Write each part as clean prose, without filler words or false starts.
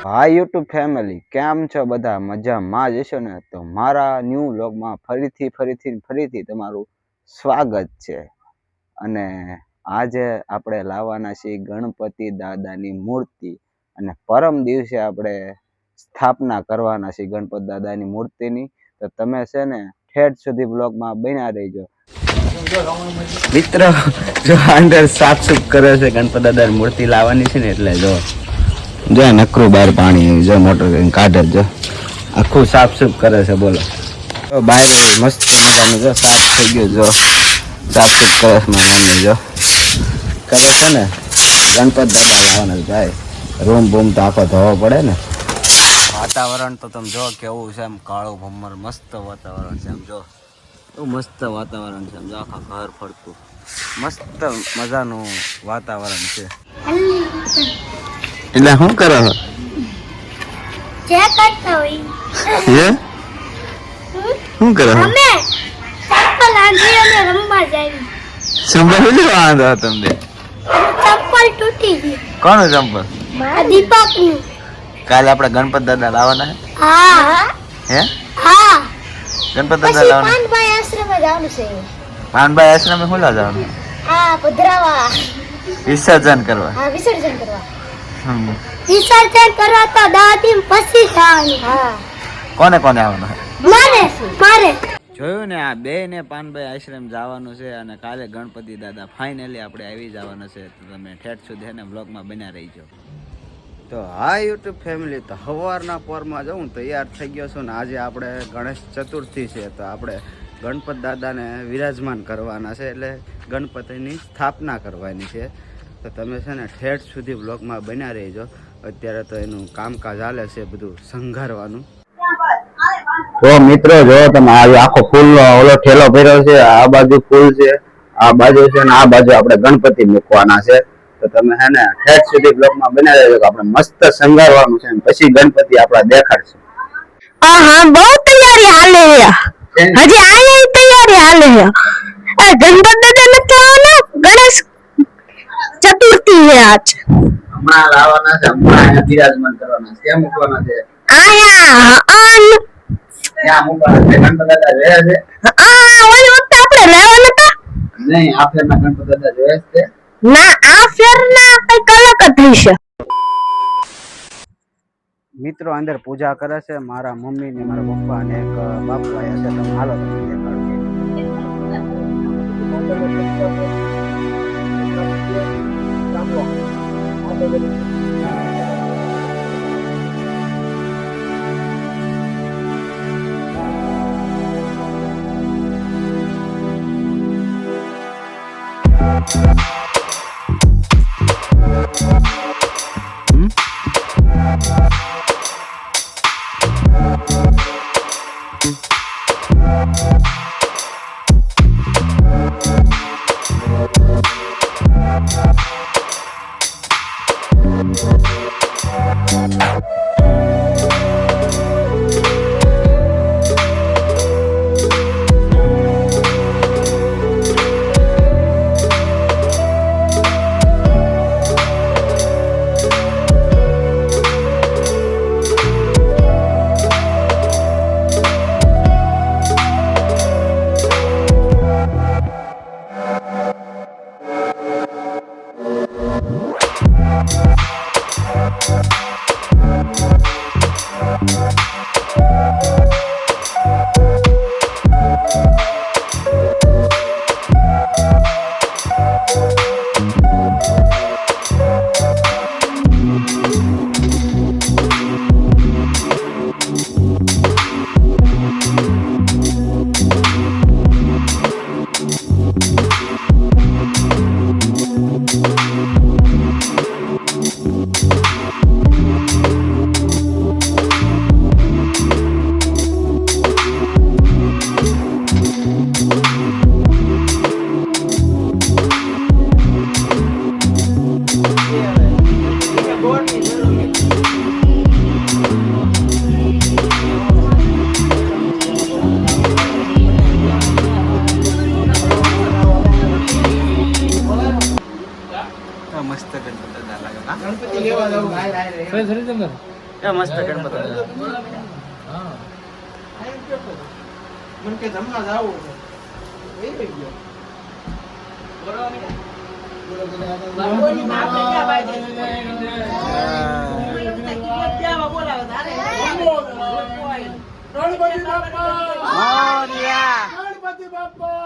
હા YouTube family કેમ છો બધા મજામાં જ હશો ને? તો મારા ન્યૂ વ્લોગમાં ફરીથી તમારું સ્વાગત છે. અને આજે આપણે લાવવાના છીએ ગણપતિ દાદાની મૂર્તિ અને પરમ દિવસે આપણે સ્થાપના કરવાના છીએ ગણપતિ દાદાની મૂર્તિની. તો તમે છે ને ઠેઠ સુધી બ્લોગમાં બન્યા રહીજો. મિત્રો જો અંદર સાફ સુફ કરે છે, ગણપતિ દાદાની મૂર્તિ લાવવાની છે ને એટલે જો નકરું બહાર પાણી જો મોટર કાઢે જો આખું સાફ સુફ કરે છે. બોલો બહાર મસ્ત મજાનું જો સાફ થઈ ગયું, જો સાફ સુફ કરે છે મારી મમ્મી જો કરે છે ને. ગણપત દાદા લાવવાના ભાઈ, રૂમ બૂમ તો આખો ધોવો પડે ને. વાતાવરણ તો તમે જો કેવું છે, એમ કાળું ભમર મસ્ત વાતાવરણ છે. એમ જો એવું મસ્ત વાતાવરણ છે. એમ જો આખા ઘર ફરતું મસ્ત મજાનું વાતાવરણ છે. એટલે શું કરો છો? જે કરતા હોય હે શું કરો છો? અમે ચપ્પલ આંધી અને રમવા જાવી. ચંપલ વાંધો તમને? ચપ્પલ તૂટી ગઈ. કોનું ચંપલ? દીપકનું. કાલે આપણે ગણપત દાદા લાવવાના છે. હા હે હા. ગણપત દાદા લાવવાના. પાનભાઈ આશ્રમે જવાનું છે. પાનભાઈ આશ્રમે શું લા જવાનું? હા, પધરાવા. વિસર્જન કરવા. હા, વિસર્જન કરવા. વિસર્જન કરવા તો 10 દિન પછી જવાનું. હા. કોને આવવાનું? મારે જોયું ને, આ બે ને પાનભાઈ આશ્રમ જવાનું છે અને કાલે ગણપતિ દાદા ફાઇનલી આપણે આવી જવાના છે. તો તમે ઠેઠ સુધી એને બ્લોગમાં બન્યા રહીજો. તો હા યુટ્યુબ ફેમિલી, તો સવારના પોરમાં જવું તૈયાર થઈ ગયો છું ને. આજે આપણે ગણેશ ચતુર્થી છે, તો આપણે ગણપત દાદાને વિરાજમાન કરવાના છે, એટલે ગણપતિની સ્થાપના કરવાની છે. તો તમે છે ને ઠેઠ સુધી બ્લોગમાં બન્યા રહીજો. અત્યારે તો એનું કામકાજ ચાલે છે, બધું સંઘારવાનું. તો મિત્રો જો તમે આખો ફૂલ ઓલો ઠેલો ભર્યો છે. આ બાજુ ફૂલ છે, આ બાજુ છે ને આ બાજુ આપણે ગણપતિ મૂકવાના છે. તો તમે હે ને ઠેઠ સુધી બ્લોગમાં બન્યા રહેજો. આપણે મસ્ત સંઘારવાનું છે, પછી ગણપતિ આપણા દેખાડશે. હા, બહુ તૈયારી હાલે છે. હજી આની તૈયારી હાલે છે. ગણપત દાદા નથી આવવાના, ગણેશ ચતુર્થી છે આજ. હમણાં લાવવાના છે, હમણાં બિરાજમાન કરવાના છે. ક્યાં મૂકવાના છે? આયા ક્યાં મૂકવાના છે? ગણપત દાદા જોયા છે? ઓલી વખતે આપણે લાવવાના હતા. નહીં, આ ફેરના ગણપત દાદા જોયા છે? ના, આ ફેરના કઈક અલગ જ હશે. મિત્રો અંદર પૂજા કરે છે મારા મમ્મી ને મારા પપ્પા અને એક બાપુ આયા છે. તમે હાલો તમને એ મસ્ત ગણપતિ દાદા મને કે જમવા જાવું છે એ ગયો ગણપતિ બાપા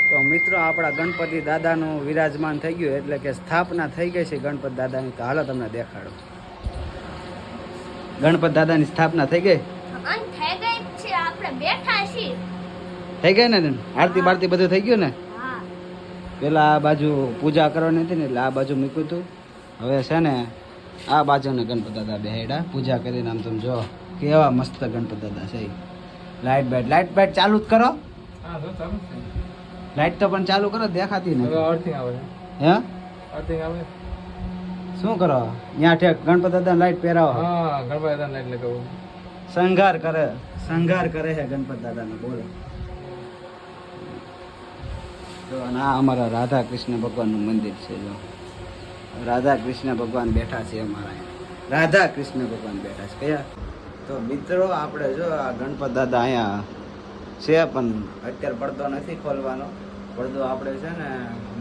તો મિત્રો આપણા ગણપતિ દાદાનું વિરાજમાન થઈ ગયું એટલે કે સ્થાપના થઈ ગઈ છે ગણપતિ દાદાની. તો હાલો તમને દેખાડો. ગણપતિ દાદાની સ્થાપના થઈ ગઈ. થઈ ગઈ ને આરતી બારતી બધું થઈ ગયું ને. પેલા આ બાજુ પૂજા કરવાની હતી ને એટલે આ બાજુ મૂક્યું હતું. હવે છે ને આ બાજુને ગણપતિ દાદા બેહાડ્યા પૂજા કરીને. આમ તમે જો કેવા મસ્ત ગણપતિ દાદા છે. લાઈટ બાઈટ ચાલુ જ કરો. લાઈટ તો પણ ચાલુ કરો, દેખાતી નથી. હે શું કરો ત્યાં ઠેક ગણપતિ દાદા લાઈટ પહેરાવો. શણગાર કરે છે ગણપતિ દાદાને. બોલો જો આ અમારા રાધા કૃષ્ણ ભગવાનનું મંદિર છે. જો રાધા કૃષ્ણ ભગવાન બેઠા છે અમારા. રાધા કૃષ્ણ ભગવાન બેઠા છે કયા. તો મિત્રો આપણે જો આ ગણપતિ દાદા અહીંયા છે પણ અત્યારે પડદો નથી ખોલવાનો. પડદો આપણે છે ને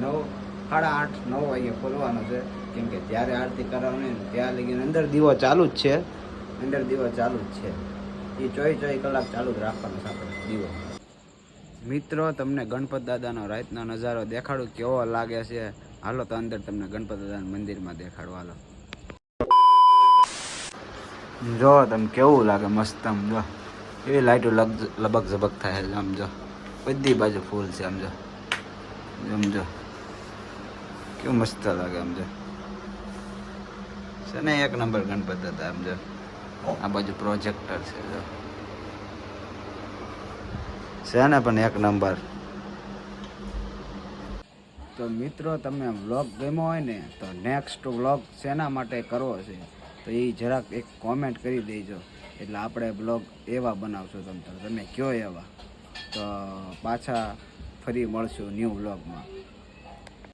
8:30 9 વાગે ખોલવાનો છે. કેમ કે જ્યારે આરતી કરાવવાની ત્યાં લગીને અંદર દીવો ચાલુ જ છે. એ 24 કલાક ચાલુ જ રાખવાનો છે આપણે દીવો. મિત્રો તમને ગણપતિ દાદાનો રાતનો નજારો દેખાડું કેવો લાગે છે. હાલો તો અંદર તમને ગણપતિ દાદાના મંદિરમાં દેખાડો. હાલો જો તમે કેવું લાગે મસ્ત. આમ જો એવી લાઈટો લબક ઝબક થાય છે. આમ જો બધી બાજુ ફૂલ છે. આમ જો કેવું મસ્ત લાગે. આમ જો છે ને એક નંબર ગણપતિ દાદા. આમ જો આ બાજુ પ્રોજેક્ટર છે. જો છે ને પણ એક નંબર. તો મિત્રો તમને વ્લોગ ગમ્યો હોય ને તો નેક્સ્ટ વ્લોગ શેના માટે કરવો છે તો એ જરાક એક કોમેન્ટ કરી દેજો. એટલે આપણે બ્લોગ એવા બનાવશું તમે કયો એવા. તો પાછા ફરી મળશું ન્યૂ વ્લોગમાં.